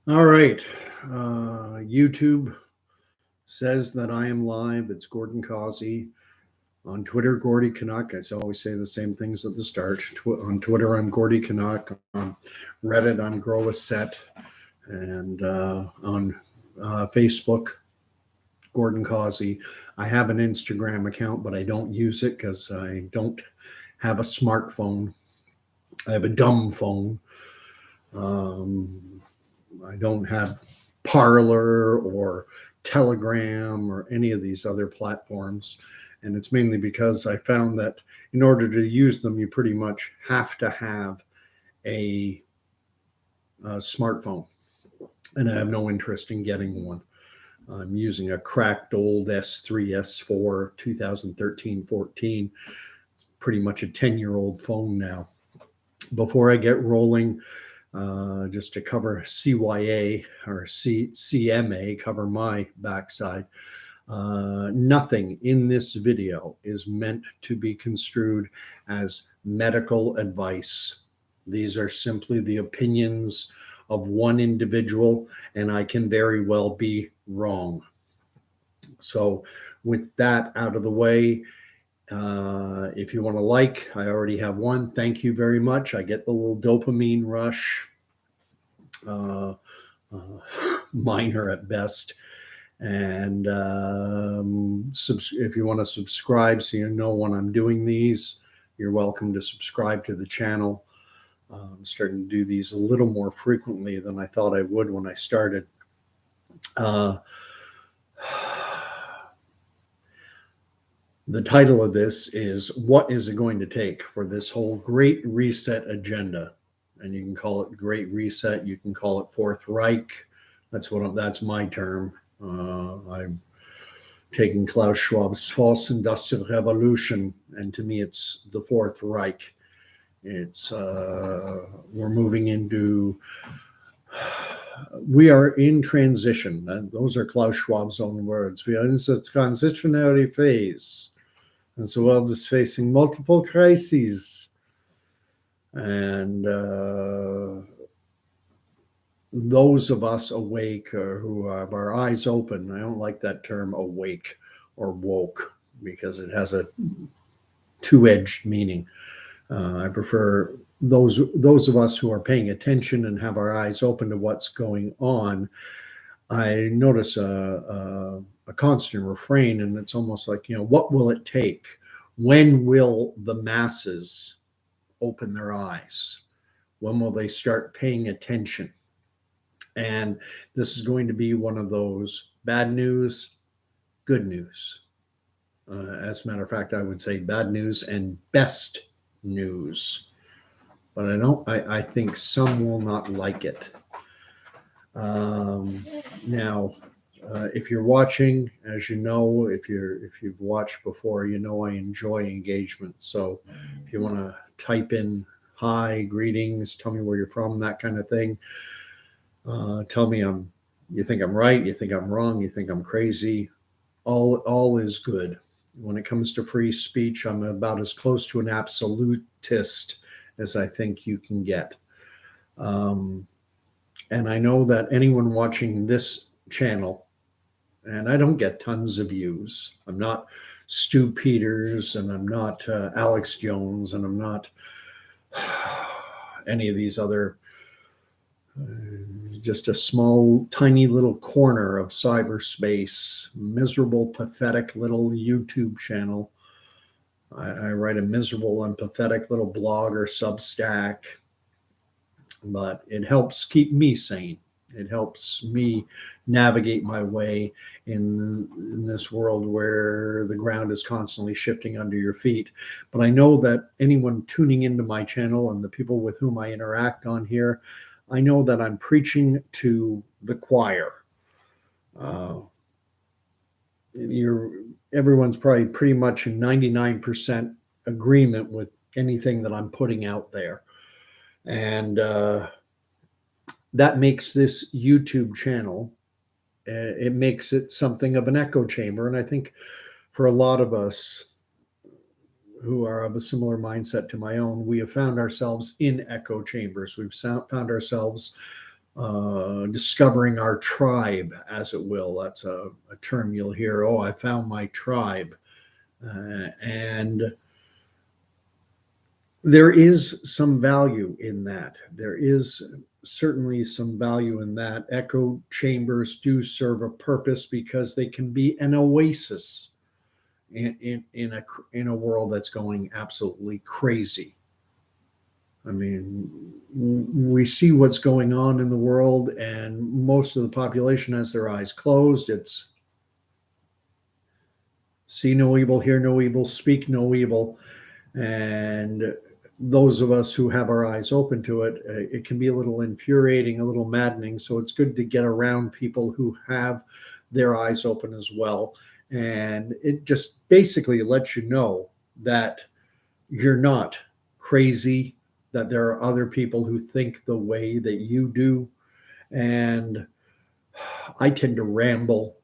All right. YouTube says that I am live. It's Gordon Causey. On Twitter, Gordy Canuck. I always say the same things at the start. On Twitter, I'm Gordy Canuck. On Reddit, I'm Grow a Set. And on Facebook, Gordon Causey. I have an Instagram account, but I don't use it because I don't have a smartphone. I have a dumb phone. Um, I don't have Parlor or Telegram or any of these other platforms. And it's mainly because I found that in order to use them, you pretty much have to have a smartphone. And I have no interest in getting one. I'm using a cracked old S3, S4, 2013, 14, pretty much a 10-year-old phone now. Before I get rolling, just to cover CYA or CMA, cover my backside. Nothing in this video is meant to be construed as medical advice. These are simply the opinions of one individual, and I can very well be wrong. So, with that out of the way, if you want to like, I already have one. Thank you very much. I get the little dopamine rush, uh, minor at best. And if you want to subscribe so you know when I'm doing these, you're welcome to subscribe to the channel. I'm starting to do these a little more frequently than I thought I would when I started. The title of this is What is it going to take for this whole Great Reset agenda? And you can call it Great Reset, you can call it Fourth Reich. That's my term. I'm taking Klaus Schwab's false industrial revolution, and to me, it's the Fourth Reich. It's we're moving into. We are in transition. And those are Klaus Schwab's own words. We are in a transitionary phase. And the world is facing multiple crises. And those of us awake or who have our eyes open, I don't like that term awake or woke because it has a two-edged meaning. I prefer those of us who are paying attention and have our eyes open to what's going on. I notice a constant refrain, and it's almost like, what will it take? When will the masses open their eyes? When will they start paying attention? And this is going to be one of those bad news, good news. As a matter of fact, I would say bad news and best news. But I think some will not like it. Now, if you're watching, as you know, if you've watched before, you know I enjoy engagement. So if you want to type in hi, greetings, tell me where you're from, that kind of thing. Tell me you think I'm right, you think I'm wrong, you think I'm crazy. All is good. When it comes to free speech, I'm about as close to an absolutist as I think you can get. And I know that anyone watching this channel, and I don't get tons of views. I'm not Stu Peters, and I'm not Alex Jones, and I'm not any of these other, just a small, tiny little corner of cyberspace, miserable, pathetic little YouTube channel. I write a miserable and pathetic little blog or Substack, but it helps keep me sane. It helps me navigate my way in this world where the ground is constantly shifting under your feet. But I know that anyone tuning into my channel and the people with whom I interact on here, I know that I'm preaching to the choir. Everyone's probably pretty much in 99% agreement with anything that I'm putting out there. And that makes this YouTube channel, it makes it something of an echo chamber. And I think for a lot of us who are of a similar mindset to my own, we have found ourselves in echo chambers. We've found ourselves discovering our tribe, as it will. That's a term you'll hear. Oh, I found my tribe. And there is some value in that. There is certainly some value in that. Echo chambers do serve a purpose because they can be an oasis in a world that's going absolutely crazy. I mean, we see what's going on in the world, and most of the population has their eyes closed. It's see no evil, hear no evil, speak no evil. And those of us who have our eyes open to it, it can be a little infuriating, a little maddening. So it's good to get around people who have their eyes open as well. And it just basically lets you know that you're not crazy, that there are other people who think the way that you do. And I tend to ramble.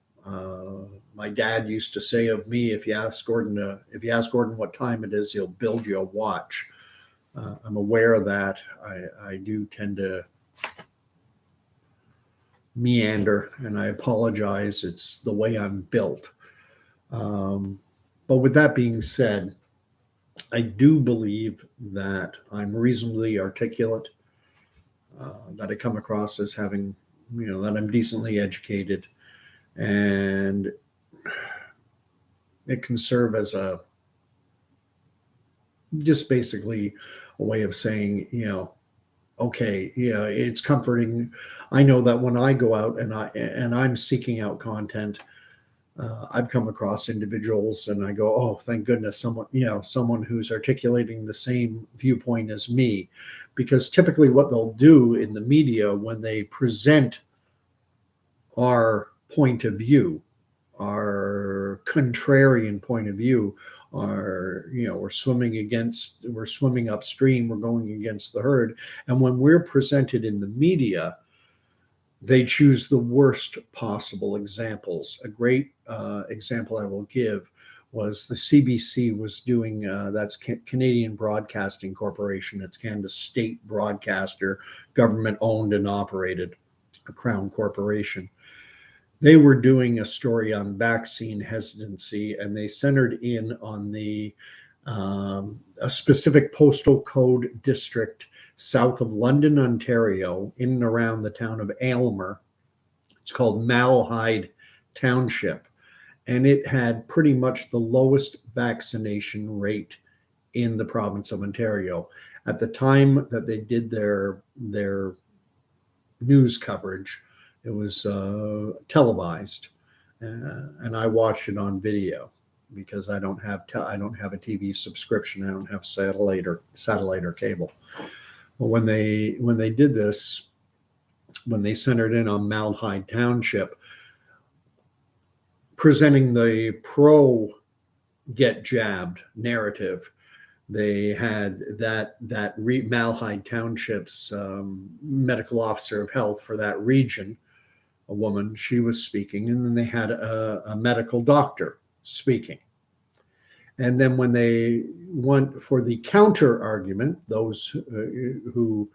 My dad used to say of me, if you ask Gordon what time it is, he'll build you a watch. I'm aware of that. I do tend to meander, and I apologize. It's the way I'm built. But with that being said, I do believe that I'm reasonably articulate, that I come across as having, that I'm decently educated, and it can serve as just basically a way of saying, okay, it's comforting. I know that when I go out and I'm seeking out content, I've come across individuals and I go, oh, thank goodness someone who's articulating the same viewpoint as me, because typically what they'll do in the media when they present our point of view, our contrarian point of view, we're swimming upstream, we're going against the herd. And when we're presented in the media, they choose the worst possible examples. A great example I will give was the CBC was doing, that's Canadian Broadcasting Corporation. It's Canada's state broadcaster, government owned and operated, a crown corporation. They were doing a story on vaccine hesitancy, and they centered in on a specific postal code district south of London, Ontario, in and around the town of Aylmer. It's called Malahide Township, and it had pretty much the lowest vaccination rate in the province of Ontario. At the time that they did their news coverage, it was televised, and I watched it on video because I don't have a TV subscription. I don't have satellite or cable. But when they did this, when they centered in on Malahide Township, presenting the pro get jabbed narrative, they had that Malahide Township's medical officer of health for that region, a woman, she was speaking, and then they had a medical doctor speaking. And then when they went for the counter argument, those who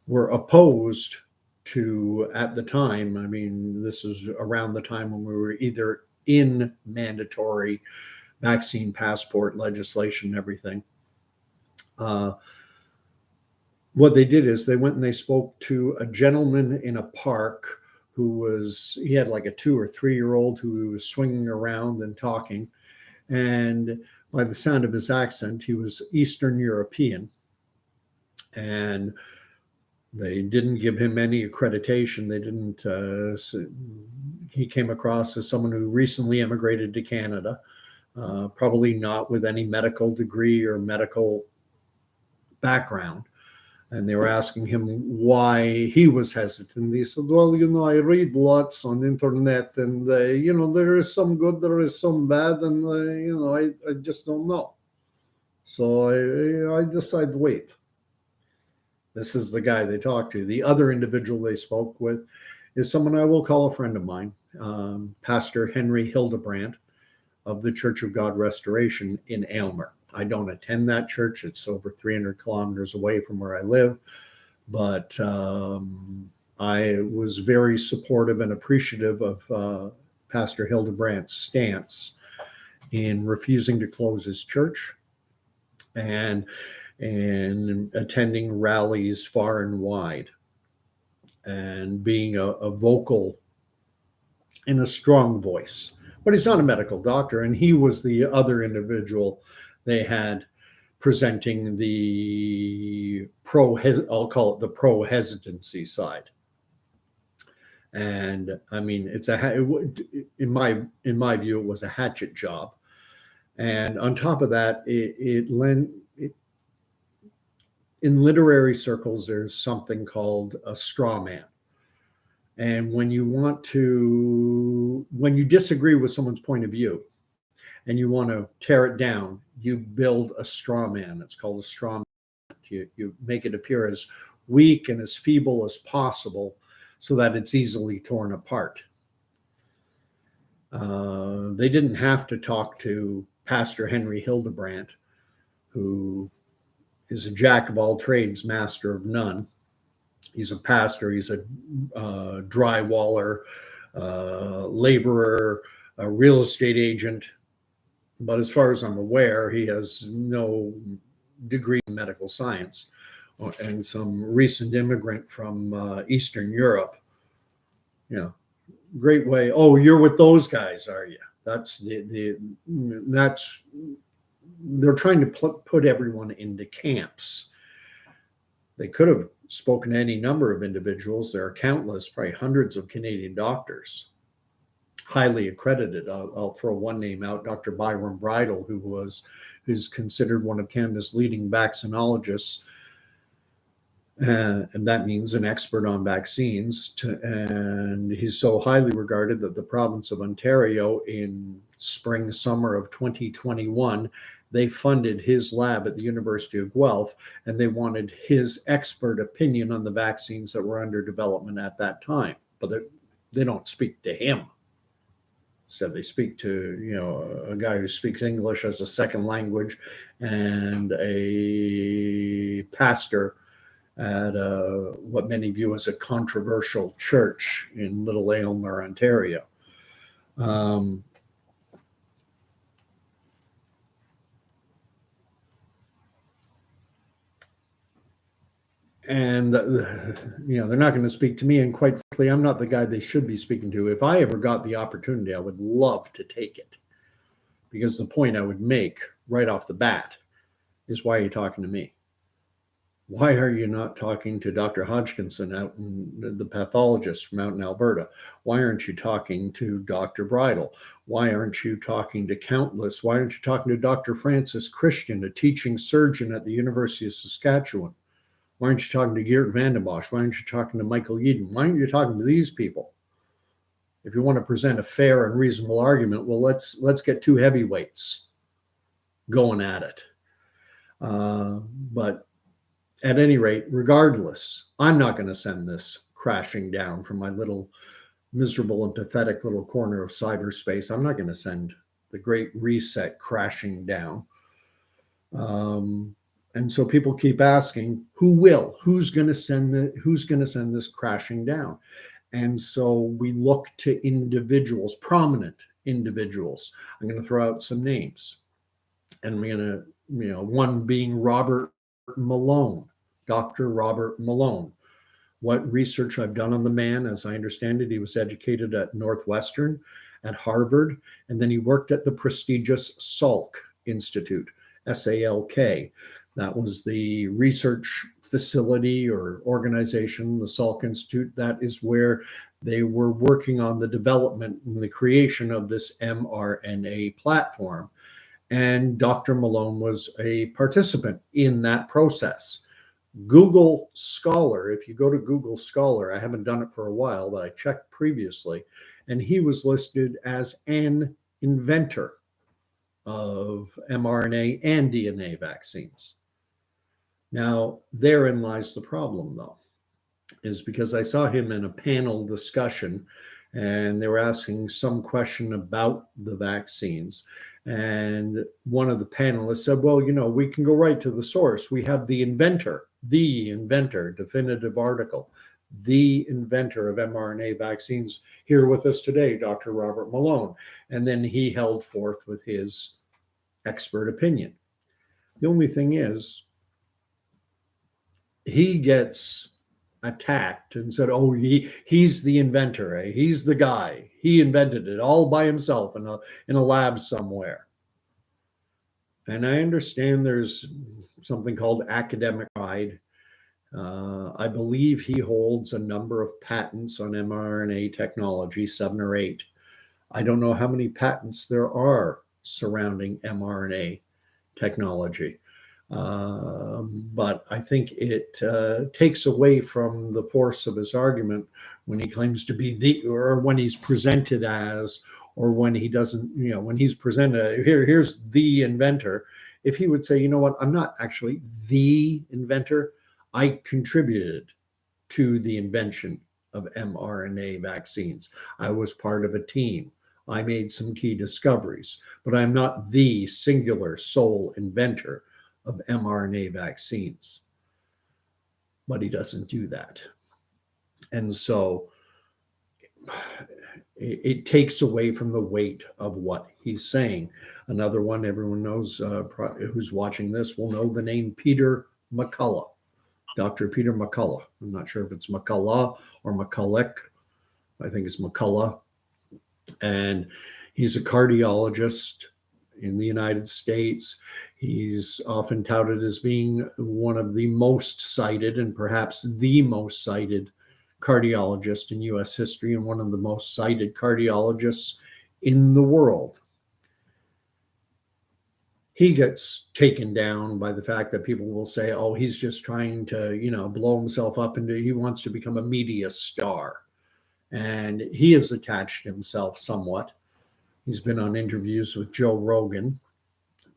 were opposed to, at the time, I mean, this was around the time when we were either in mandatory vaccine passport legislation and everything. What they did is they went and they spoke to a gentleman in a park he had like a 2 or 3 year old who was swinging around and talking. And by the sound of his accent, he was Eastern European. And they didn't give him any accreditation. They didn't, he came across as someone who recently immigrated to Canada, probably not with any medical degree or medical background. And they were asking him why he was hesitant. He said, well, I read lots on the internet, and, there is some good, there is some bad, and, I just don't know. So I decided to wait. This is the guy they talked to. The other individual they spoke with is someone I will call a friend of mine, Pastor Henry Hildebrandt of the Church of God Restoration in Aylmer. I don't attend that church. It's over 300 kilometers away from where I live. But I I was very supportive and appreciative of Pastor Hildebrandt's stance in refusing to close his church and attending rallies far and wide and being a vocal and a strong voice. But he's not a medical doctor, and he was the other individual they had presenting the I'll call it the pro hesitancy side. And I mean, in my view, it was a hatchet job. And on top of that, in literary circles, there's something called a straw man. And when you disagree with someone's point of view and you want to tear it down, you build a straw man. It's called a straw man. You make it appear as weak and as feeble as possible so that it's easily torn apart. They didn't have to talk to Pastor Henry Hildebrandt, who is a jack of all trades, master of none. He's a pastor, he's a drywaller, laborer, a real estate agent. But as far as I'm aware, he has no degree in medical science. And some recent immigrant from Eastern Europe, great way. Oh, you're with those guys, are you? That's they're trying to put everyone into camps. They could have spoken to any number of individuals. There are countless, probably hundreds of Canadian doctors, highly accredited. I'll throw one name out, Dr. Byron Bridle, who's considered one of Canada's leading vaccinologists. And that means an expert on vaccines. And he's so highly regarded that the province of Ontario in spring, summer of 2021, they funded his lab at the University of Guelph, and they wanted his expert opinion on the vaccines that were under development at that time. But they don't speak to him. So they speak to, a guy who speaks English as a second language and a pastor at what many view as a controversial church in Little Aylmer, Ontario. And, they're not going to speak to me. And quite frankly, I'm not the guy they should be speaking to. If I ever got the opportunity, I would love to take it. Because the point I would make right off the bat is, why are you talking to me? Why are you not talking to Dr. Hodgkinson, the pathologist from out in Alberta? Why aren't you talking to Dr. Bridle? Why aren't you talking to countless? Why aren't you talking to Dr. Francis Christian, a teaching surgeon at the University of Saskatchewan? Why aren't you talking to Geert Vanden Bossche? Why aren't you talking to Michael Yeadon? Why aren't you talking to these people? If you want to present a fair and reasonable argument, well, let's get two heavyweights going at it. But at any rate, regardless, I'm not going to send this crashing down from my little miserable and pathetic little corner of cyberspace. I'm not going to send the Great Reset crashing down. And so people keep asking, who will? Who's going to send this crashing down? And so we look to individuals, prominent individuals. I'm going to throw out some names. And I'm going to, one being Robert Malone, Dr. Robert Malone. What research I've done on the man, as I understand it, he was educated at Northwestern, at Harvard, and then he worked at the prestigious Salk Institute, SALK. That was the research facility or organization, the Salk Institute. That is where they were working on the development and the creation of this mRNA platform. And Dr. Malone was a participant in that process. Google Scholar, if you go to Google Scholar, I haven't done it for a while, but I checked previously, and he was listed as an inventor of mRNA and DNA vaccines. Now, therein lies the problem, though, is because I saw him in a panel discussion, and they were asking some question about the vaccines. And one of the panelists said, well, we can go right to the source. We have the inventor, definitive article. the inventor of mRNA vaccines, here with us today, Dr. Robert Malone. And then he held forth with his expert opinion. The only thing is, he gets attacked and said, "Oh, he's the inventor. Eh? He's the guy. He invented it all by himself in a lab somewhere." And I understand there's something called academic pride. I believe he holds a number of patents on mRNA technology, 7 or 8. I don't know how many patents there are surrounding mRNA technology. But I think it takes away from the force of his argument when he claims to be or when he's presented as, or when he doesn't, when he's presented, here's the inventor. If he would say, you know what, I'm not actually the inventor, I contributed to the invention of mRNA vaccines. I was part of a team. I made some key discoveries, but I'm not the singular sole inventor of mRNA vaccines. But he doesn't do that. And so it takes away from the weight of what he's saying. Another one everyone knows who's watching this will know the name Peter McCullough, Dr. Peter McCullough. I'm not sure if it's McCullough or McCulloch. I think it's McCullough. And he's a cardiologist in the United States. He's often touted as being one of the most cited and perhaps the most cited cardiologist in US history and one of the most cited cardiologists in the world. He gets taken down by the fact that people will say, oh, he's just trying to, blow himself up into, he wants to become a media star. And he has attached himself somewhat. He's been on interviews with Joe Rogan,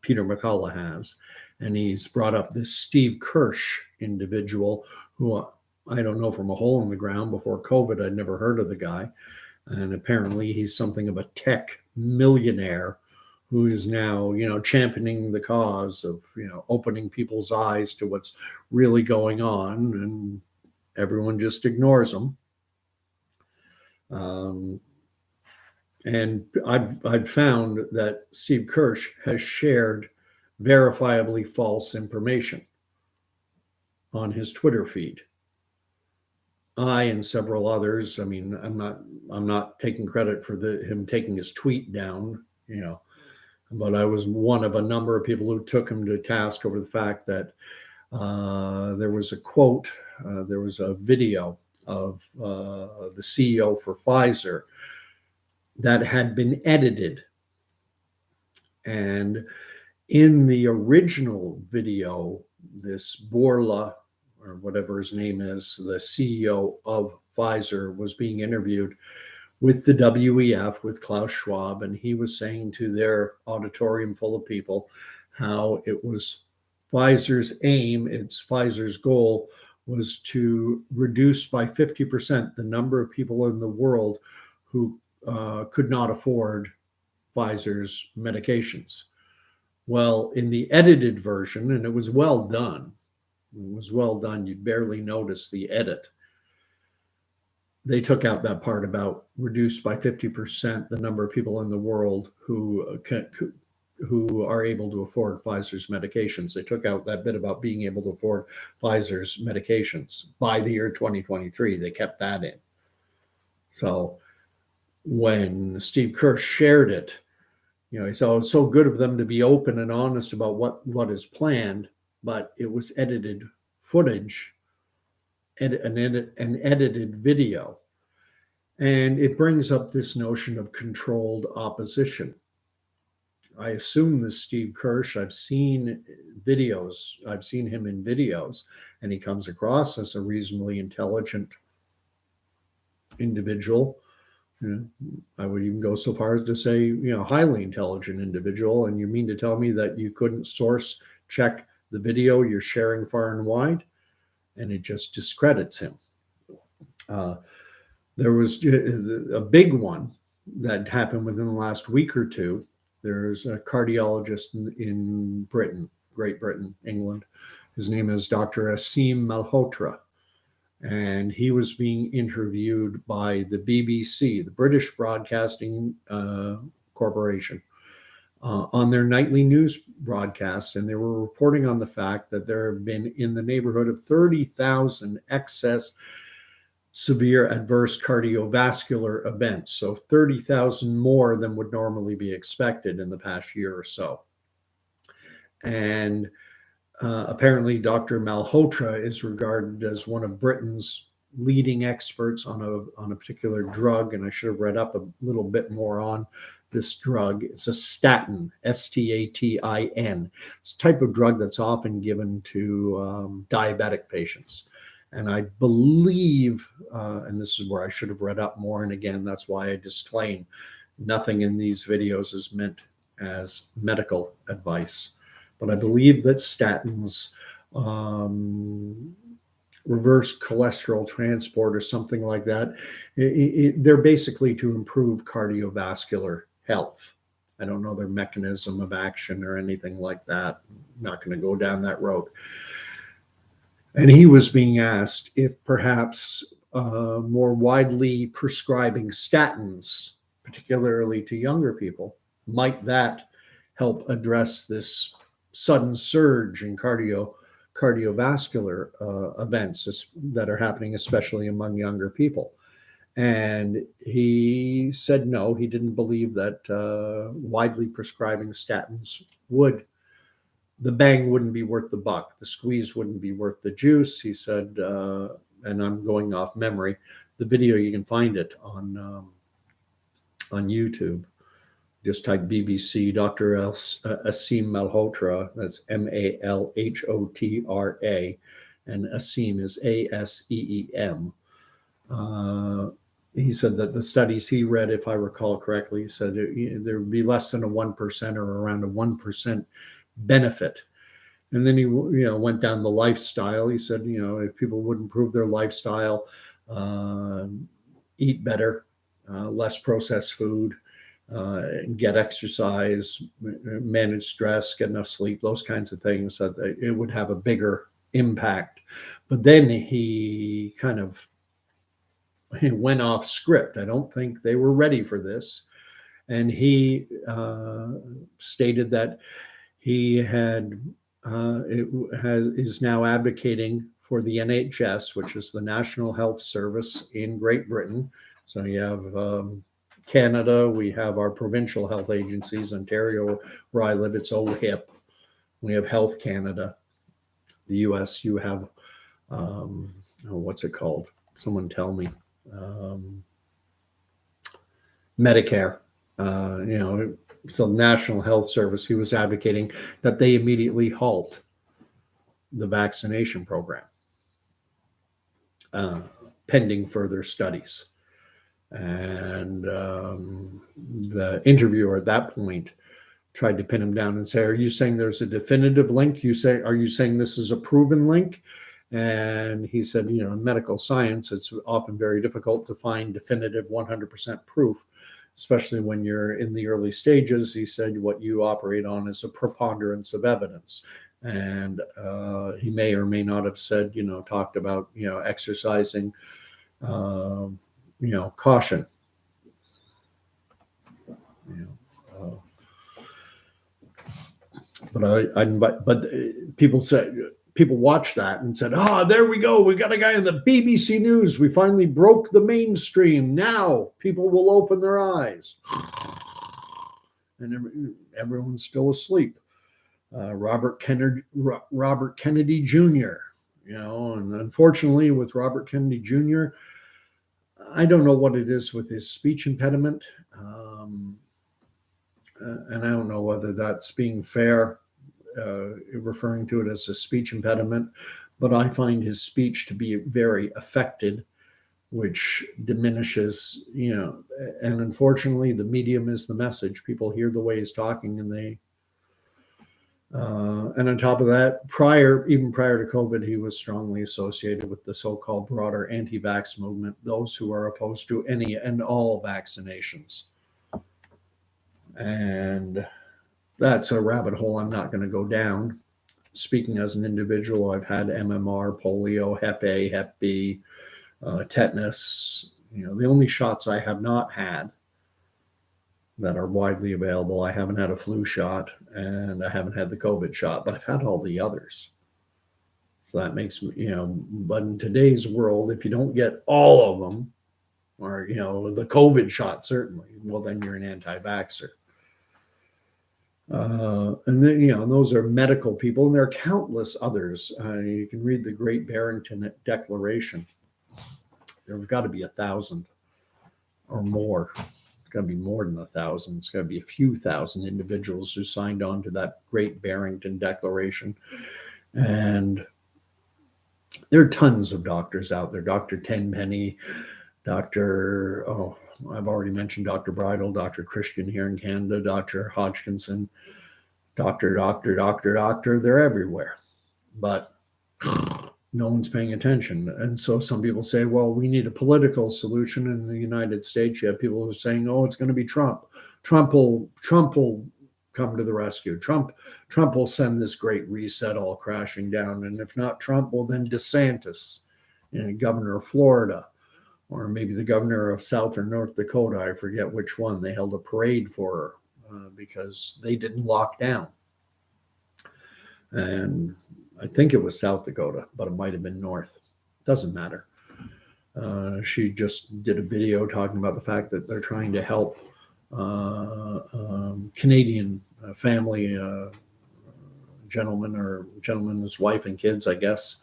Peter McCullough has, and he's brought up this Steve Kirsch individual who I don't know, from a hole in the ground. Before COVID, I'd never heard of the guy. And apparently he's something of a tech millionaire who is now, championing the cause of, opening people's eyes to what's really going on, and everyone just ignores him. And I've found that Steve Kirsch has shared verifiably false information on his Twitter feed. I and several others, I mean, I'm not taking credit for him taking his tweet down, but I was one of a number of people who took him to task over the fact that there was a quote, there was a video of the CEO for Pfizer that had been edited. And in the original video, this Bourla, or whatever his name is, the CEO of Pfizer, was being interviewed with the WEF, with Klaus Schwab, and he was saying to their auditorium full of people how it was Pfizer's aim, it's Pfizer's goal, was to reduce by 50% the number of people in the world who could not afford Pfizer's medications. Well, in the edited version, and it was well done, you'd barely notice the edit. They took out that part about reduced by 50% the number of people in the world who are able to afford Pfizer's medications. They took out that bit about being able to afford Pfizer's medications by the year 2023. They kept that in. So when Steve Kirsch shared it, he said, oh, it's so good of them to be open and honest about what is planned, but it was edited footage, an edited video. And it brings up this notion of controlled opposition. I assume this Steve Kirsch, I've seen him in videos, and he comes across as a reasonably intelligent individual. I would even go so far as to say, highly intelligent individual. And you mean to tell me that you couldn't source check the video you're sharing far and wide? And it just discredits him. There was a big one that happened within the last week or two. There's a cardiologist in Britain, Great Britain, England. His name is Dr. Aseem Malhotra. and he was being interviewed by the BBC, the British Broadcasting Corporation, on their nightly news broadcast, and they were reporting on the fact that there have been in the neighborhood of 30,000 excess severe adverse cardiovascular events. So 30,000 more than would normally be expected in the past year or so. And apparently, Dr. Malhotra is regarded as one of Britain's leading experts on a particular drug, and I should have read up a little bit more on this drug. It's a statin, statin. It's a type of drug that's often given to diabetic patients. And I believe, and this is where I should have read up more, and again, that's why I disclaim nothing in these videos is meant as medical advice. But I believe that statins reverse cholesterol transport or something like that. They're basically to improve cardiovascular health. I don't know their mechanism of action or anything like that. I'm not going to go down that road. And he was being asked if perhaps more widely prescribing statins, particularly to younger people, might that help address this sudden surge in cardiovascular events that are happening, especially among younger people. And he said no, he didn't believe that widely prescribing statins would. The bang wouldn't be worth the buck. The squeeze wouldn't be worth the juice. He said, and I'm going off memory. The video, you can find it on YouTube. Just type BBC, Dr. Aseem Malhotra. That's Malhotra, and Aseem is Aseem. He said that the studies he read, if I recall correctly, said there would be less than a 1% or around a 1% benefit. And then he went down the lifestyle. He said, if people would improve their lifestyle, eat better, less processed food, get exercise, manage stress, get enough sleep, those kinds of things, that it would have a bigger impact. But then he kind of went off script. I don't think they were ready for this. And he stated that he is now advocating for the NHS, which is the National Health Service in Great Britain. So you have Canada, we have our provincial health agencies. Ontario, where I live, it's OHIP. We have Health Canada. The US, you have, what's it called? Someone tell me. Medicare. So National Health Service, he was advocating that they immediately halt the vaccination program, pending further studies. And the interviewer at that point tried to pin him down and say, are you saying there's a definitive link? Are you saying this is a proven link? And he said, in medical science, it's often very difficult to find definitive 100% proof, especially when you're in the early stages. He said what you operate on is a preponderance of evidence. And he may or may not have said, talked about, exercising, caution. But people watched that and said, there we go. We got a guy on the BBC News. We finally broke the mainstream. Now people will open their eyes. And everyone's still asleep. Robert Kennedy Jr., and unfortunately with Robert Kennedy Jr., I don't know what it is with his speech impediment. And I don't know whether that's being fair, referring to it as a speech impediment, but I find his speech to be very affected, which diminishes, and unfortunately the medium is the message. People hear the way he's talking and and on top of that, even prior to COVID, he was strongly associated with the so-called broader anti-vax movement, those who are opposed to any and all vaccinations. And that's a rabbit hole I'm not going to go down. Speaking as an individual, I've had MMR, polio, Hep A, Hep B, tetanus. The only shots I have not had that are widely available, I haven't had a flu shot and I haven't had the COVID shot, but I've had all the others. So that makes me, but in today's world, if you don't get all of them, or, the COVID shot, certainly, well, then you're an anti-vaxxer. And then, those are medical people, and there are countless others. You can read the Great Barrington Declaration. There have got to be 1,000 or more. It's got to be more than 1,000. It's got to be a few thousand individuals who signed on to that Great Barrington Declaration. And there are tons of doctors out there. Dr. Tenpenny, I've already mentioned Dr. Bridle, Dr. Christian here in Canada, Dr. Hodgkinson, doctor. They're everywhere. But no one's paying attention. And so some people say, well, we need a political solution in the United States. You have people who are saying, oh, it's going to be Trump. Trump will come to the rescue. Trump will send this great reset all crashing down. And if not Trump, well, then DeSantis, governor of Florida, or maybe the governor of South or North Dakota. I forget which one. They held a parade for her because they didn't lock down. And I think it was South Dakota, but it might have been North. Doesn't matter. She just did a video talking about the fact that they're trying to help Canadian family, gentleman, his wife and kids, I guess,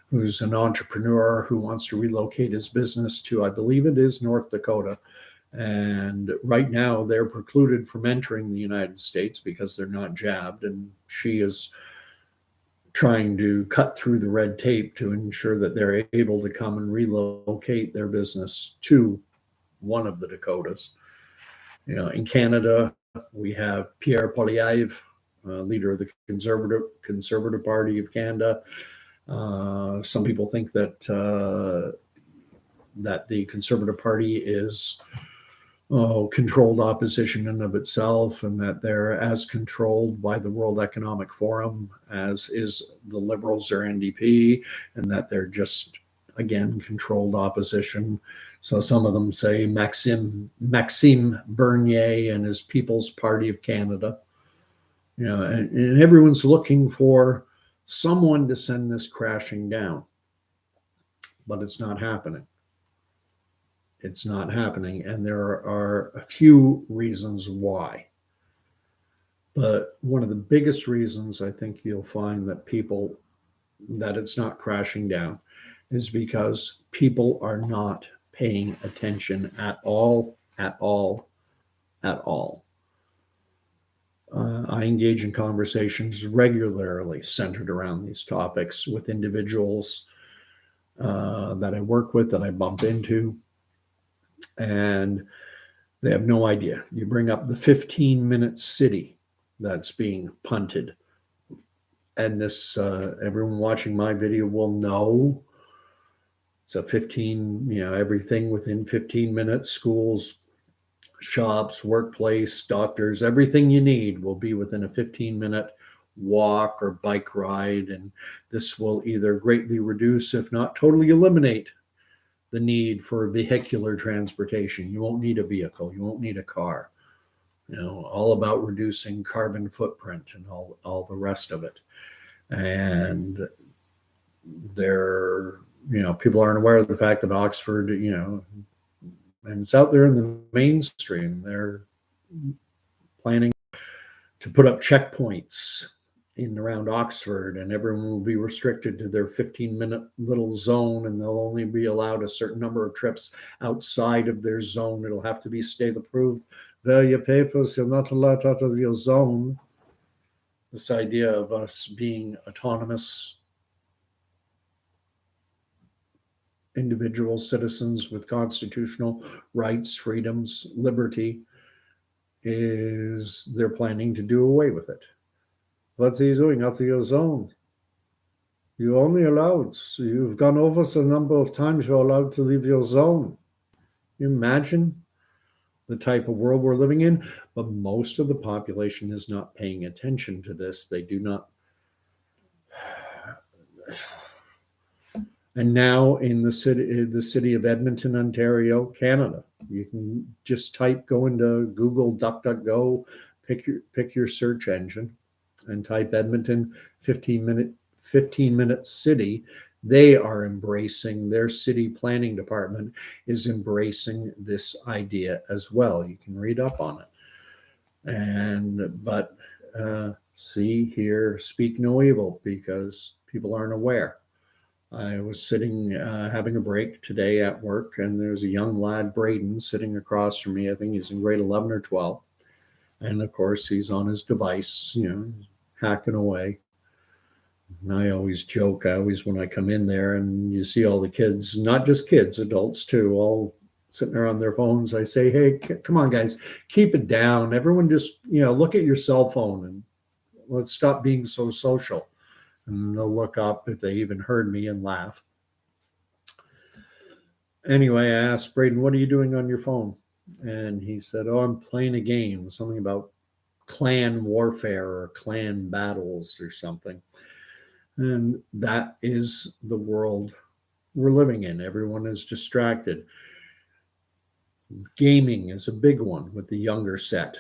who's an entrepreneur who wants to relocate his business to, I believe it is North Dakota. And right now they're precluded from entering the United States because they're not jabbed. And she is trying to cut through the red tape to ensure that they're able to come and relocate their business to one of the Dakotas. In Canada, we have Pierre Poilievre, leader of the Conservative Party of Canada. Some people think that the Conservative Party is controlled opposition in and of itself, and that they're as controlled by the World Economic Forum as is the Liberals or NDP, and that they're just, again, controlled opposition. So some of them say Maxime Bernier and his People's Party of Canada. And everyone's looking for someone to send this crashing down. But it's not happening. It's not happening. And there are a few reasons why. But one of the biggest reasons I think you'll find that it's not crashing down is because people are not paying attention at all. I engage in conversations regularly centered around these topics with individuals that I work with, that I bump into, and they have no idea. You bring up the 15-minute city that's being punted, and this everyone watching my video will know it's a 15, everything within 15 minutes, schools, shops, workplace, doctors, everything you need will be within a 15-minute walk or bike ride. And this will either greatly reduce, if not totally eliminate, the need for vehicular transportation. You won't need a vehicle. You won't need a car. All about reducing carbon footprint and all the rest of it. And people aren't aware of the fact that Oxford, and it's out there in the mainstream. They're planning to put up checkpoints in around Oxford, and everyone will be restricted to their 15-minute little zone, and they'll only be allowed a certain number of trips outside of their zone. It'll have to be state approved. Well, your papers, you're not allowed out of your zone. This idea of us being autonomous individual citizens with constitutional rights, freedoms, liberty, they're planning to do away with it. What are you doing out of your zone? You're only allowed, you've gone over the number of times you're allowed to leave your zone. You imagine the type of world we're living in? But most of the population is not paying attention to this. They do not. And now in the city of Edmonton, Ontario, Canada, you can just go into Google, DuckDuckGo, pick your search engine, and type Edmonton 15-minute city. They are embracing, their city planning department is embracing this idea as well. You can read up on it. But see, hear, speak no evil, because people aren't aware. I was sitting having a break today at work, and there's a young lad, Braden, sitting across from me. I think he's in grade 11 or 12. And of course, he's on his device, hacking away. And I always joke, when I come in there and you see all the kids, not just kids, adults too, all sitting there on their phones, I say, hey, come on, guys, keep it down. Everyone just, look at your cell phone and let's stop being so social. And they'll look up if they even heard me and laugh. Anyway, I asked Braden, what are you doing on your phone? And he said, oh, I'm playing a game, something about clan warfare or clan battles or something. And that is the world we're living in. Everyone is distracted. Gaming is a big one with the younger set.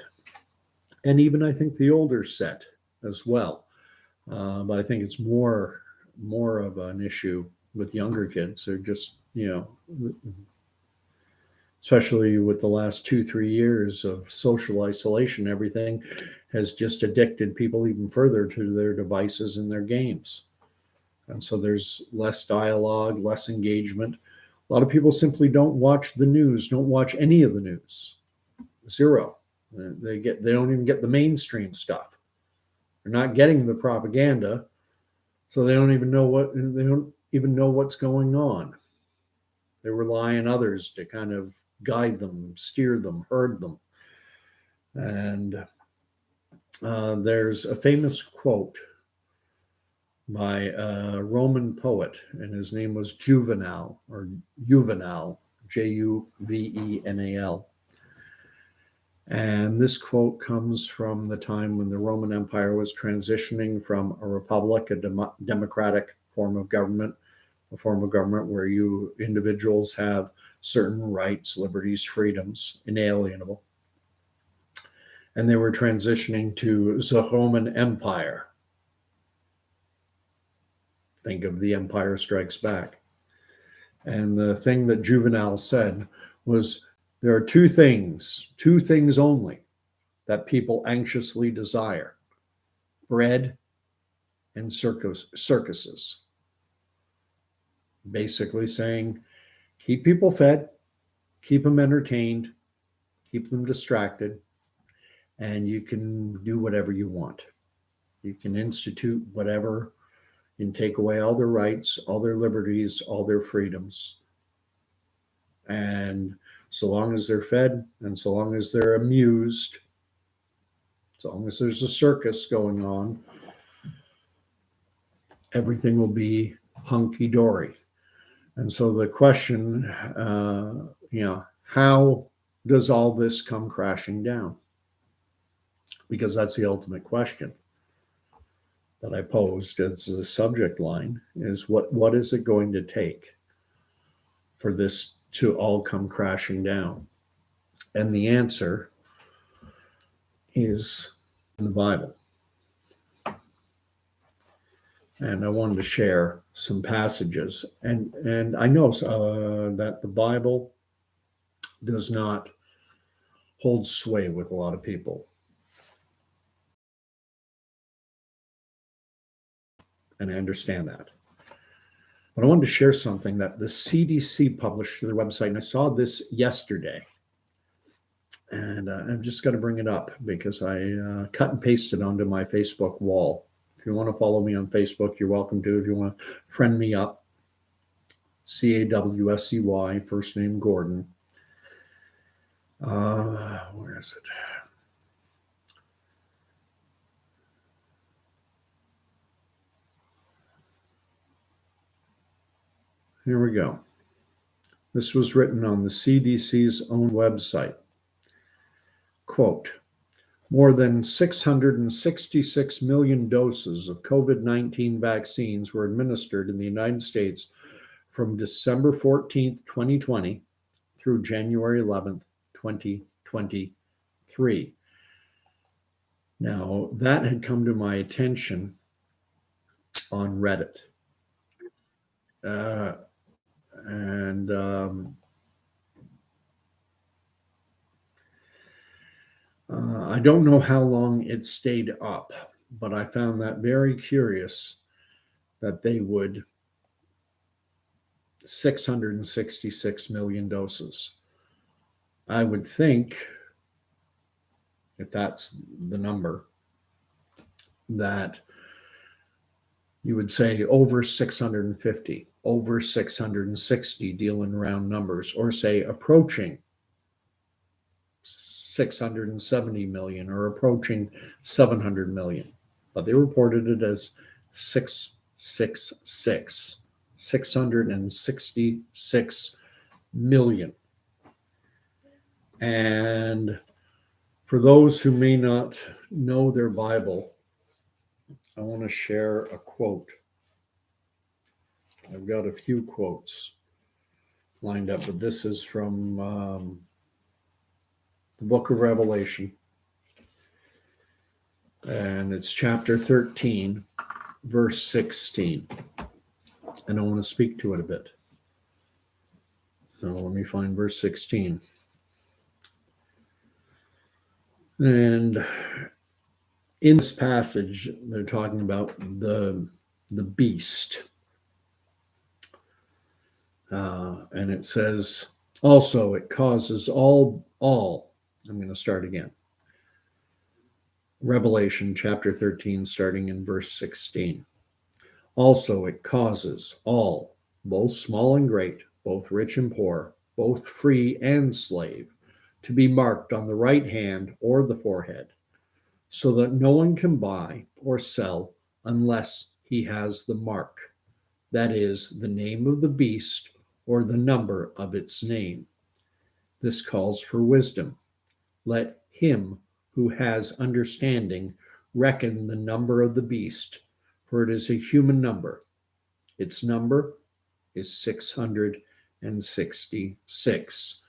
And even I think the older set as well. But I think it's more of an issue with younger kids. They're just, especially with the last 2-3 years of social isolation, everything has just addicted people even further to their devices and their games. And so there's less dialogue, less engagement. A lot of people simply don't watch the news, don't watch any of the news. Zero. They don't even get the mainstream stuff. They're not getting the propaganda, so they don't even know what's going on. They rely on others to kind of guide them, steer them, herd them. And there's a famous quote by a Roman poet, and his name was Juvenal, Juvenal. And this quote comes from the time when the Roman Empire was transitioning from a republic, a democratic form of government, a form of government where individuals have certain rights, liberties, freedoms, inalienable. And they were transitioning to the Roman Empire. Think of The Empire Strikes Back. And the thing that Juvenal said was, there are two things only that people anxiously desire: bread and circuses. Basically saying, keep people fed, keep them entertained, keep them distracted, and you can do whatever you want. You can institute whatever, and take away all their rights, all their liberties, all their freedoms. And so long as they're fed, and so long as they're amused, so long as there's a circus going on, everything will be hunky-dory. And so the question, how does all this come crashing down? Because that's the ultimate question that I posed as the subject line, is what is it going to take for this to all come crashing down? And the answer is in the Bible. And I wanted to share some passages. And I know that the Bible does not hold sway with a lot of people. And I understand that. But I wanted to share something that the CDC published to their website. And I saw this yesterday. And I'm just going to bring it up because I cut and pasted onto my Facebook wall. If you want to follow me on Facebook, you're welcome to. If you want to friend me up, CAWSEY, first name Gordon. Where is it? Here we go. This was written on the CDC's own website. Quote, more than 666 million doses of COVID-19 vaccines were administered in the United States from December 14th, 2020 through January 11th, 2023. Now, that had come to my attention on Reddit. And I don't know how long it stayed up, but I found that very curious that they would 666 million doses. I would think, if that's the number, that you would say over 650, over 660, dealing round numbers, or say approaching 670 million or approaching 700 million. But they reported it as 666 million. And for those who may not know their Bible, I want to share a quote. I've got a few quotes lined up, but this is from the book of Revelation. And it's chapter 13, verse 16. And I want to speak to it a bit. So let me find verse 16. And in this passage, they're talking about the beast. And it says, also, it causes all, I'm going to start again. Revelation chapter 13, starting in verse 16. Also, it causes all, both small and great, both rich and poor, both free and slave, to be marked on the right hand or the forehead, so that no one can buy or sell unless he has the mark, that is, the name of the beast or the number of its name. This calls for wisdom. Let him who has understanding reckon the number of the beast, for it is a human number. Its number is 666.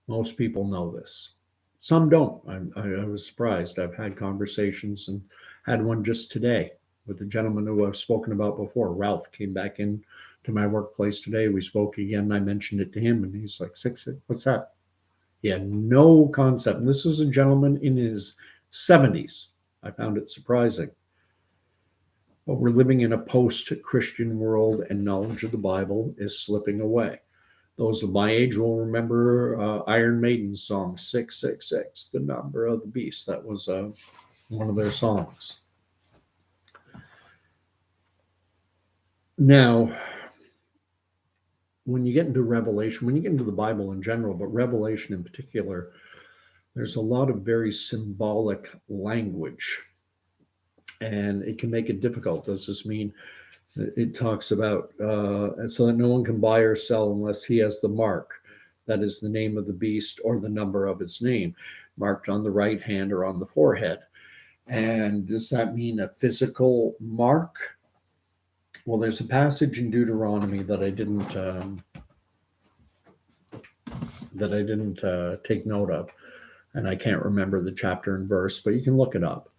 Most people know this. Some don't. I was surprised. I've had conversations and had one just today with a gentleman who I've spoken about before. Ralph came back in to my workplace today. We spoke again. I mentioned it to him, and he's like, what's that? He had no concept. And this is a gentleman in his 70s. I found it surprising. But we're living in a post-Christian world, and knowledge of the Bible is slipping away. Those of my age will remember Iron Maiden's song, 666, the number of the beast. That was one of their songs. Now, when you get into Revelation, when you get into the Bible in general, but Revelation in particular, there's a lot of very symbolic language, and it can make it difficult. Does this mean it talks about so that no one can buy or sell unless he has the mark, that is the name of the beast or the number of its name, marked on the right hand or on the forehead? And does that mean a physical mark? Well, there's a passage in Deuteronomy that I didn't take note of, and I can't remember the chapter and verse, but you can look it up.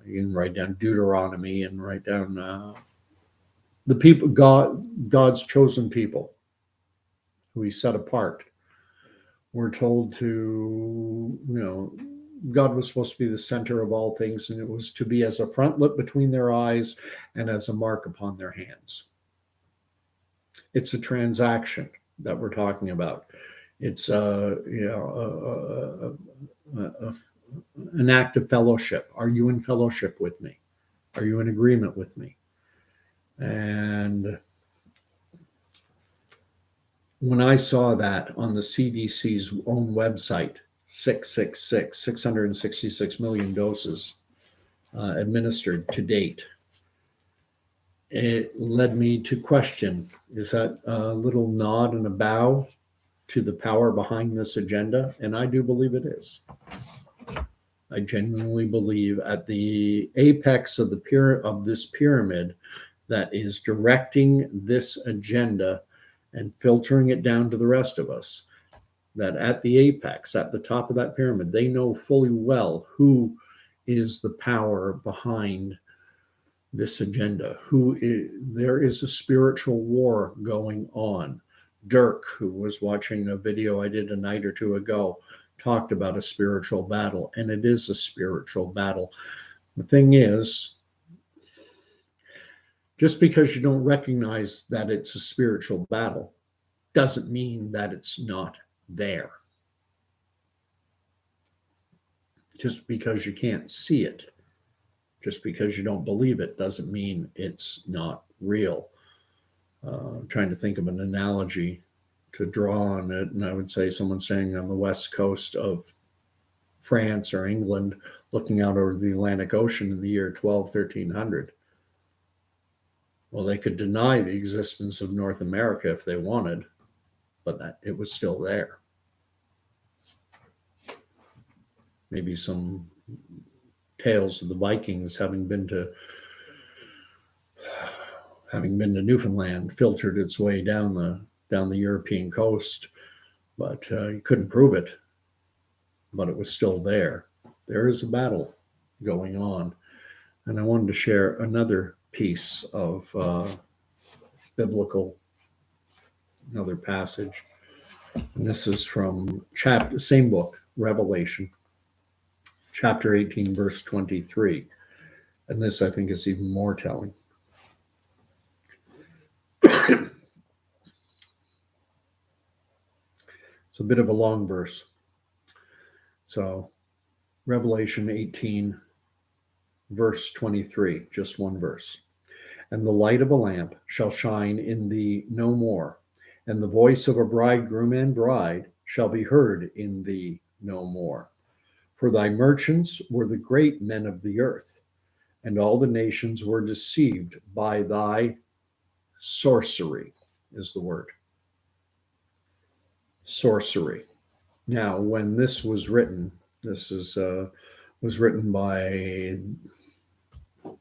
You can write down Deuteronomy and write down the people, God's chosen people, who He set apart. We're told to, God was supposed to be the center of all things, and it was to be as a frontlet between their eyes and as a mark upon their hands. It's a transaction that we're talking about. It's an act of fellowship. Are you in fellowship with me? Are you in agreement with me? And when I saw that on the CDC's own website, 666 million doses administered to date, it led me to question, is that a little nod and a bow to the power behind this agenda? And I do believe it is. I genuinely believe at the apex of this pyramid that is directing this agenda and filtering it down to the rest of us, that at the apex, at the top of that pyramid, they know fully well who is the power behind this agenda. There is a spiritual war going on. Dirk, who was watching a video I did a night or two ago, talked about a spiritual battle, and it is a spiritual battle. The thing is, just because you don't recognize that it's a spiritual battle doesn't mean that it's not there. Just because you can't see it, just because you don't believe it, doesn't mean it's not real. I'm trying to think of an analogy to draw on it, and I would say someone standing on the west coast of France or England looking out over the Atlantic Ocean in the year 1300. Well, they could deny the existence of North America if they wanted, but that it was still there. Maybe some tales of the Vikings having been to Newfoundland filtered its way down the European coast, but you couldn't prove it. But it was still there. There is a battle going on, and I wanted to share another piece of another passage, and this is from same book, Revelation, chapter 18, verse 23, and this I think is even more telling. It's a bit of a long verse. So, Revelation 18, verse 23, just one verse. And the light of a lamp shall shine in thee no more, and the voice of a bridegroom and bride shall be heard in thee no more. For thy merchants were the great men of the earth, and all the nations were deceived by thy sorcery, is the word. Sorcery. Now, when this was written, was written by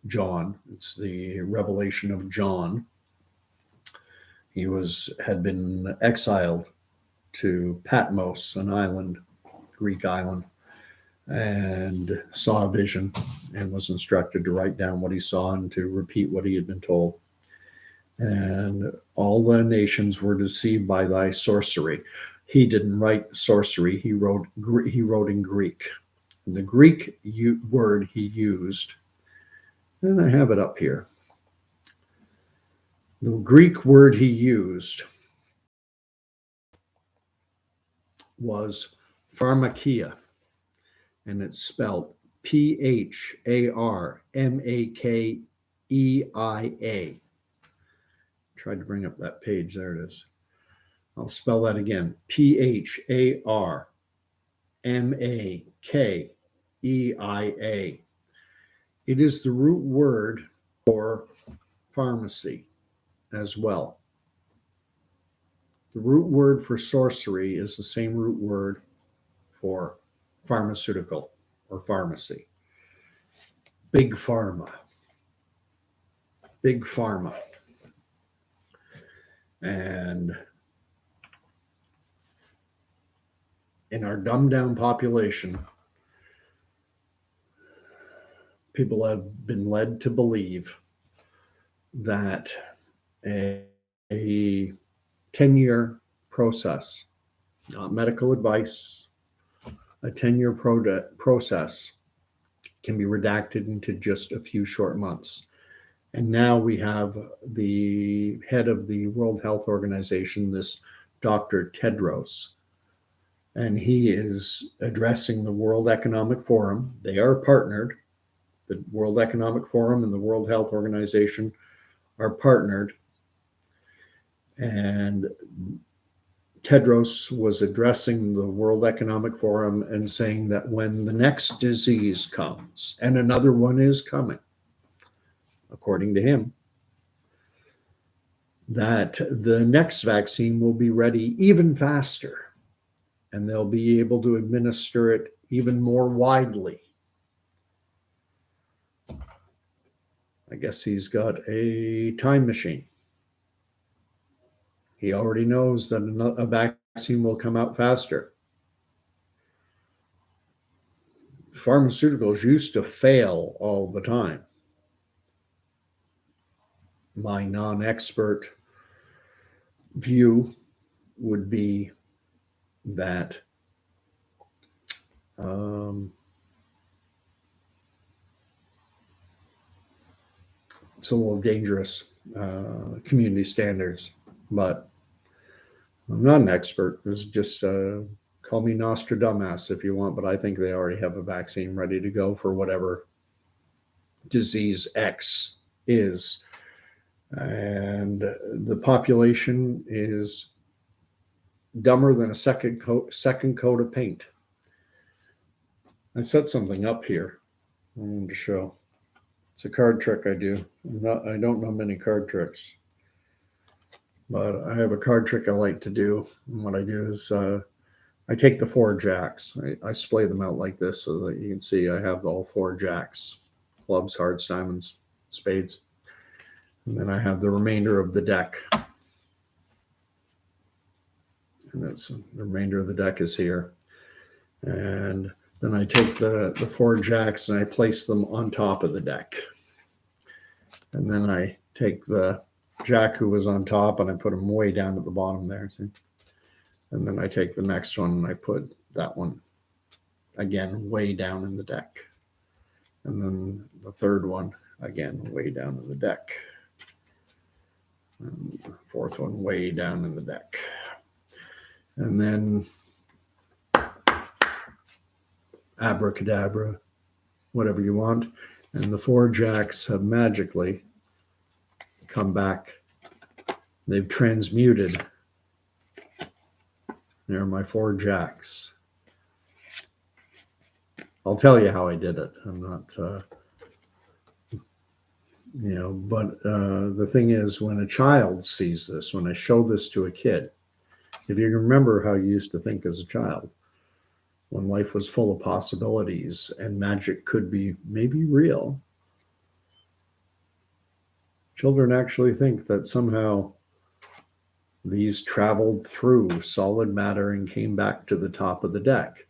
John. It's the Revelation of John. He had been exiled to Patmos, an island, Greek island, and saw a vision and was instructed to write down what he saw and to repeat what he had been told. And all the nations were deceived by thy sorcery. He didn't write sorcery. He wrote in Greek. And the Greek word he used, and I have it up here. The Greek word he used was pharmakia, and it's spelled Pharmakeia. Tried to bring up that page. There it is. I'll spell that again. Pharmakeia. It is the root word for pharmacy as well. The root word for sorcery is the same root word for pharmaceutical or pharmacy. Big pharma. Big pharma. And in our dumbed down population, people have been led to believe that a 10-year process, not medical advice, a 10-year process can be redacted into just a few short months. And now we have the head of the World Health Organization, this Dr. Tedros, and he is addressing the World Economic Forum. They are partnered. The World Economic Forum and the World Health Organization are partnered. And Tedros was addressing the World Economic Forum and saying that when the next disease comes, and another one is coming, according to him, that the next vaccine will be ready even faster, and they'll be able to administer it even more widely. I guess he's got a time machine. He already knows that a vaccine will come out faster. Pharmaceuticals used to fail all the time. My non-expert view would be that it's a little dangerous, community standards, but I'm not an expert. It's just call me Nostradamus if you want, but I think they already have a vaccine ready to go for whatever disease X is. And the population is dumber than a second coat of paint. I set something up here I wanted to show. It's a card trick I do. I don't know many card tricks, but I have a card trick I like to do. And what I do is I take the 4 jacks. I splay them out like this so that you can see I have all 4 jacks: clubs, hearts, diamonds, spades. And then I have the remainder of the deck. And that's the remainder of the deck is here. And then I take the 4 jacks and I place them on top of the deck. And then I take the jack who was on top and I put him way down at the bottom there. See? And then I take the next one and I put that one again way down in the deck. And then the third one again way down in the deck. And the fourth one way down in the deck. And then abracadabra, whatever you want. And the 4 jacks have magically come back. They've transmuted. There are my 4 jacks. I'll tell you how I did it. I'm not, but the thing is, when a child sees this, when I show this to a kid, if you remember how you used to think as a child, when life was full of possibilities and magic could be maybe real, children actually think that somehow these traveled through solid matter and came back to the top of the deck.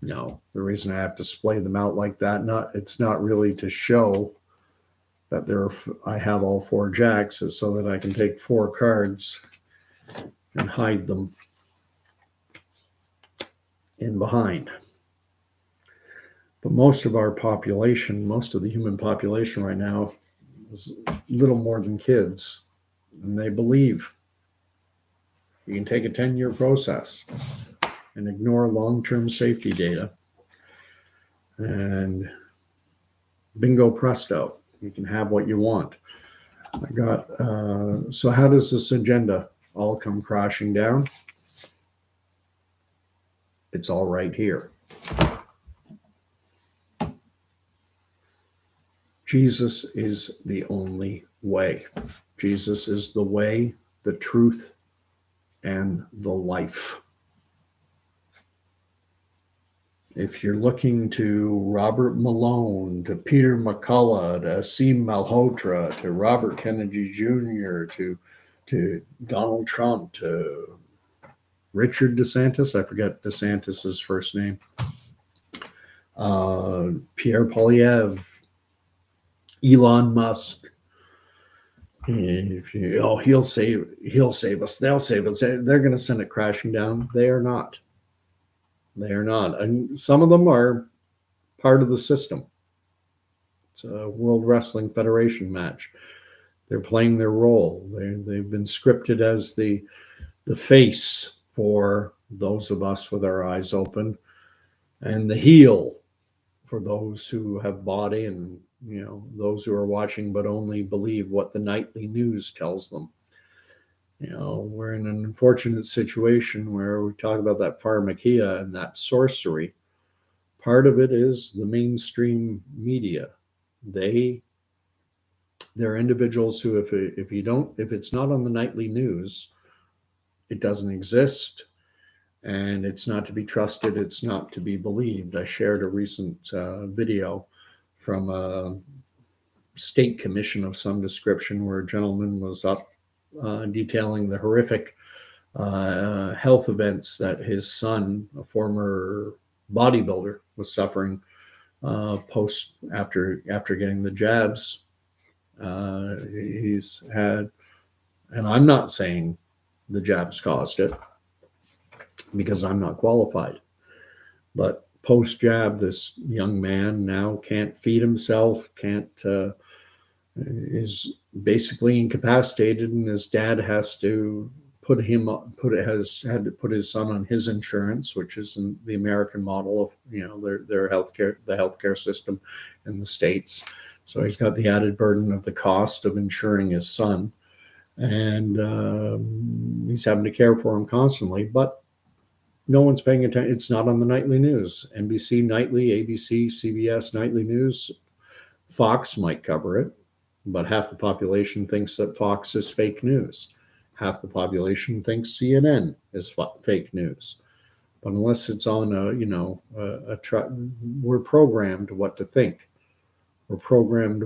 No, the reason I have to splay them out like that, it's not really to show that I have all 4 jacks, is so that I can take 4 cards and hide them in behind. But most of our population, most of the human population right now is little more than kids, and they believe. You can take a 10-year process and ignore long-term safety data, and bingo presto, you can have what you want. So how does this agenda all come crashing down? It's all right here. Jesus is the only way. Jesus is the way, the truth, and the life. If you're looking to Robert Malone, to Peter McCullough, to Asim Malhotra, to Robert Kennedy Jr., to Donald Trump, to Richard DeSantis, I forget DeSantis's first name, Pierre Poilievre, Elon Musk, he'll save us, they'll save us, they're going to send it crashing down. They are not. They are not. And some of them are part of the system. It's a World Wrestling Federation match. They're playing their role. They've been scripted as the face for those of us with our eyes open, and the heel for those who have body, and those who are watching but only believe what the nightly news tells them. We're in an unfortunate situation where we talk about that pharmakia and that sorcery. Part of it is the mainstream media. They're individuals who, if it's not on the nightly news, it doesn't exist, and it's not to be trusted. It's not to be believed. I shared a recent video from a state commission of some description where a gentleman was up detailing the horrific health events that his son, a former bodybuilder, was suffering post after getting the jabs. He's had, and I'm not saying the jabs caused it because I'm not qualified, but post jab, this young man now can't feed himself, can't is basically incapacitated, and his dad has to has had to put his son on his insurance, which is in the American model of their healthcare, the healthcare system in the States. So he's got the added burden of the cost of insuring his son, and he's having to care for him constantly. But no one's paying attention. It's not on the nightly news. NBC nightly, ABC, CBS nightly news. Fox might cover it, but half the population thinks that Fox is fake news. Half the population thinks CNN is fake news. But unless it's on we're programmed what to think. We're programmed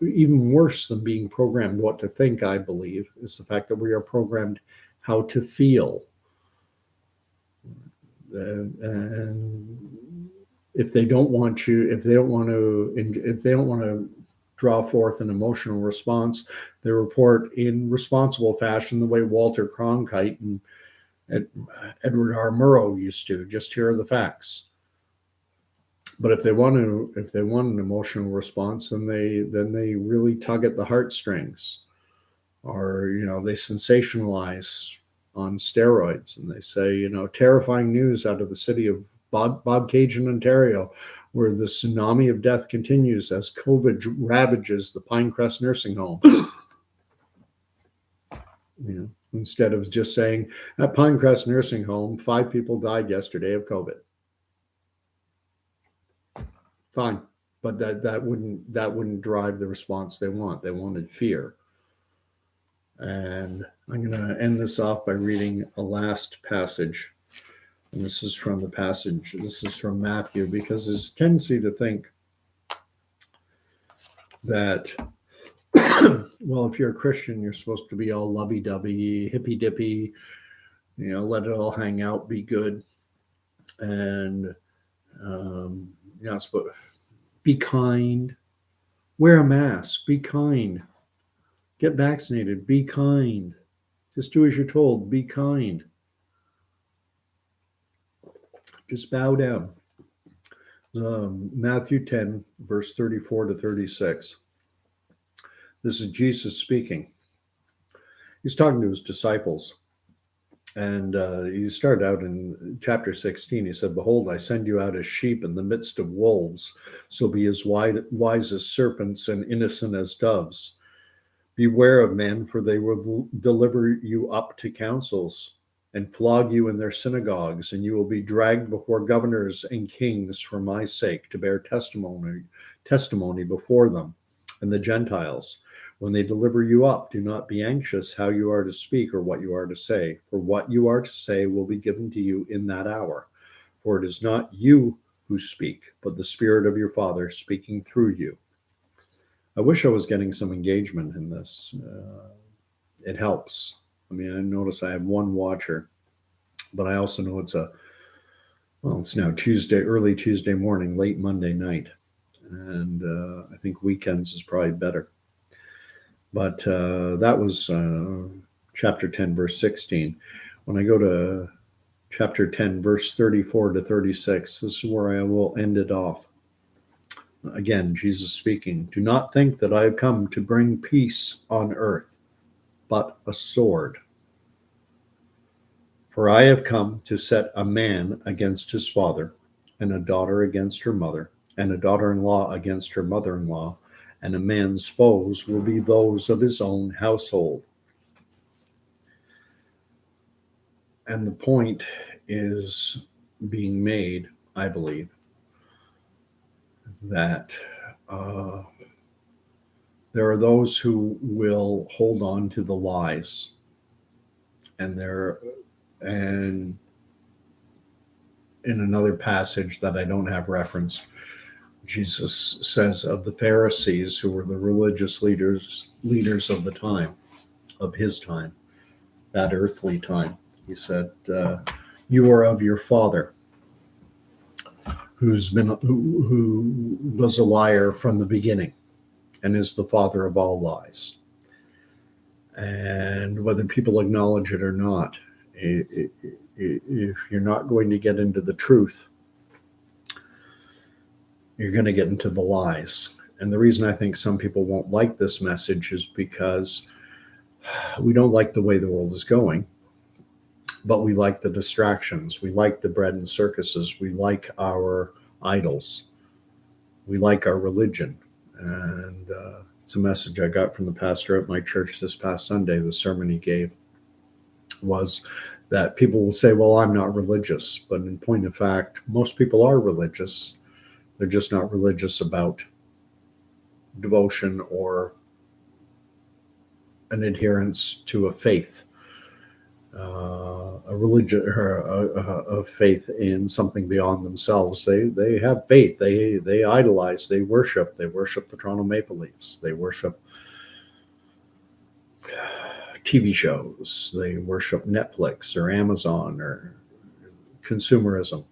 even worse than being programmed what to think, I believe, is the fact that we are programmed how to feel. And if they don't want to draw forth an emotional response, they report in responsible fashion the way Walter Cronkite and Edward R. Murrow used to. Just here are the facts. But if they want an emotional response, then they really tug at the heartstrings, or they sensationalize on steroids, and they say terrifying news out of the city of Bobcaygeon, Ontario, where the tsunami of death continues as COVID ravages the Pinecrest nursing home. Instead of just saying at Pinecrest nursing home, 5 people died yesterday of COVID. Fine, but that wouldn't drive the response they want. They wanted fear. And I'm going to end this off by reading a last passage. And this is from Matthew, because there's a tendency to think that, well, if you're a Christian, you're supposed to be all lovey-dovey, hippy-dippy, let it all hang out, be good. And, be kind, wear a mask, be kind, get vaccinated, be kind, just do as you're told, be kind. Just bow down. Matthew 10, verse 34 to 36. This is Jesus speaking. He's talking to his disciples. And he started out in chapter 16. He said, "Behold, I send you out as sheep in the midst of wolves. So be as wise as serpents and innocent as doves. Beware of men, for they will deliver you up to councils and flog you in their synagogues, and you will be dragged before governors and kings for my sake, to bear testimony before them and the Gentiles. When they deliver you up, do not be anxious how you are to speak or what you are to say, for what you are to say will be given to you in that hour. For it is not you who speak, but the Spirit of your Father speaking through you." I wish I was getting some engagement in this. It helps. I mean, I notice I have one watcher, but I also know it's now early Tuesday morning, late Monday night. And I think weekends is probably better. But that was chapter 10, verse 16. When I go to chapter 10, verse 34 to 36, this is where I will end it off. Again, Jesus speaking, "Do not think that I have come to bring peace on earth, but a sword. For I have come to set a man against his father, and a daughter against her mother, and a daughter-in-law against her mother-in-law, and a man's foes will be those of his own household." And the point is being made, I believe, that there are those who will hold on to the lies, and in another passage that I don't have referenced, Jesus says of the Pharisees, who were the religious leaders of the time, of his time, that earthly time. He said, "You are of your father, who was a liar from the beginning, and is the father of all lies." And whether people acknowledge it or not, if you're not going to get into the truth, you're going to get into the lies. And the reason I think some people won't like this message is because we don't like the way the world is going, but we like the distractions. We like the bread and circuses. We like our idols. We like our religion. And it's a message I got from the pastor at my church this past Sunday. The sermon he gave was that people will say, well, I'm not religious. But in point of fact, most people are religious. They're just not religious about devotion or an adherence to a faith, a religion, or a faith in something beyond themselves. They have faith. They idolize. They worship. They worship the Toronto Maple Leafs. They worship TV shows. They worship Netflix or Amazon or consumerism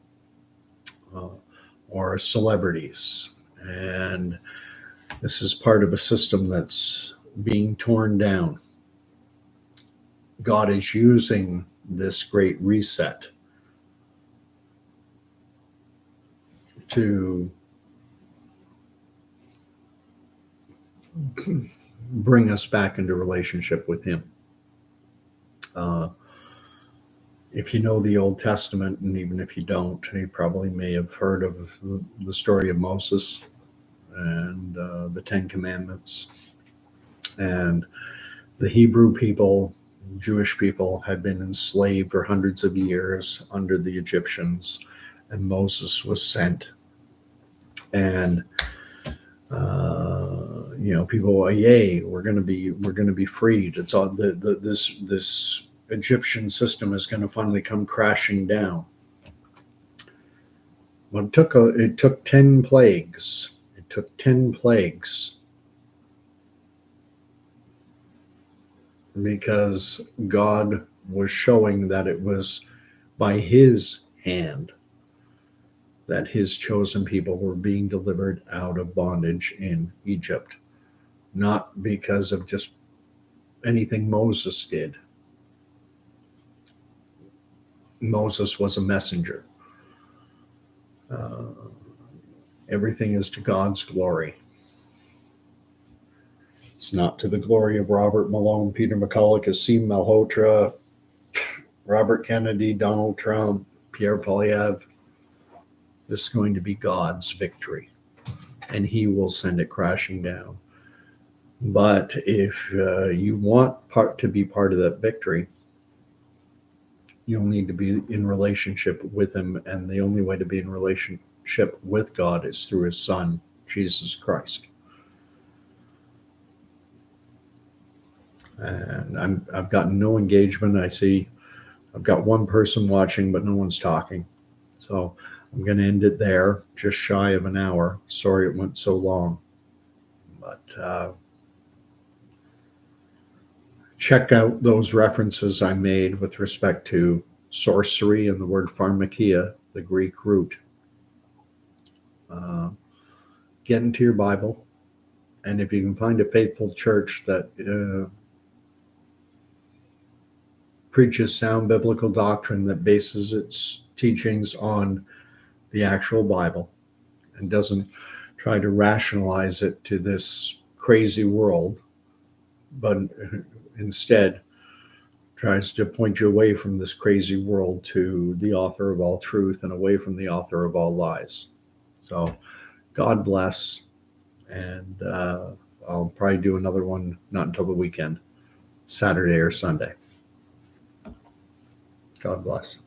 or celebrities. And this is part of a system that's being torn down. God is using this great reset to bring us back into relationship with Him. If you know the Old Testament, and even if you don't, you probably may have heard of the story of Moses and the Ten Commandments. And the Hebrew people, Jewish people, had been enslaved for hundreds of years under the Egyptians, and Moses was sent. And people, yay, we're going to be freed. It's all this Egyptian system is going to finally come crashing down. Well, it took 10 plagues. It took 10 plagues because God was showing that it was by His hand that His chosen people were being delivered out of bondage in Egypt, not because of just anything Moses did. Moses was a messenger. Everything is to God's glory. It's not to the glory of Robert Malone, Peter McCulloch, Asim Malhotra, Robert Kennedy, Donald Trump, Pierre Poilievre. This is going to be God's victory, and He will send it crashing down. But if you want to be part of that victory, you'll need to be in relationship with Him, and the only way to be in relationship with God is through His Son, Jesus Christ. And I've gotten no engagement. I see I've got one person watching, but no one's talking. So I'm going to end it there, just shy of an hour. Sorry it went so long. But check out those references I made with respect to sorcery and the word pharmakia, the Greek root. Get into your Bible, and if you can find a faithful church that preaches sound biblical doctrine that bases its teachings on the actual Bible and doesn't try to rationalize it to this crazy world, but instead tries to point you away from this crazy world to the author of all truth and away from the author of all lies. So God bless, and I'll probably do another one not until the weekend, Saturday or Sunday. God bless.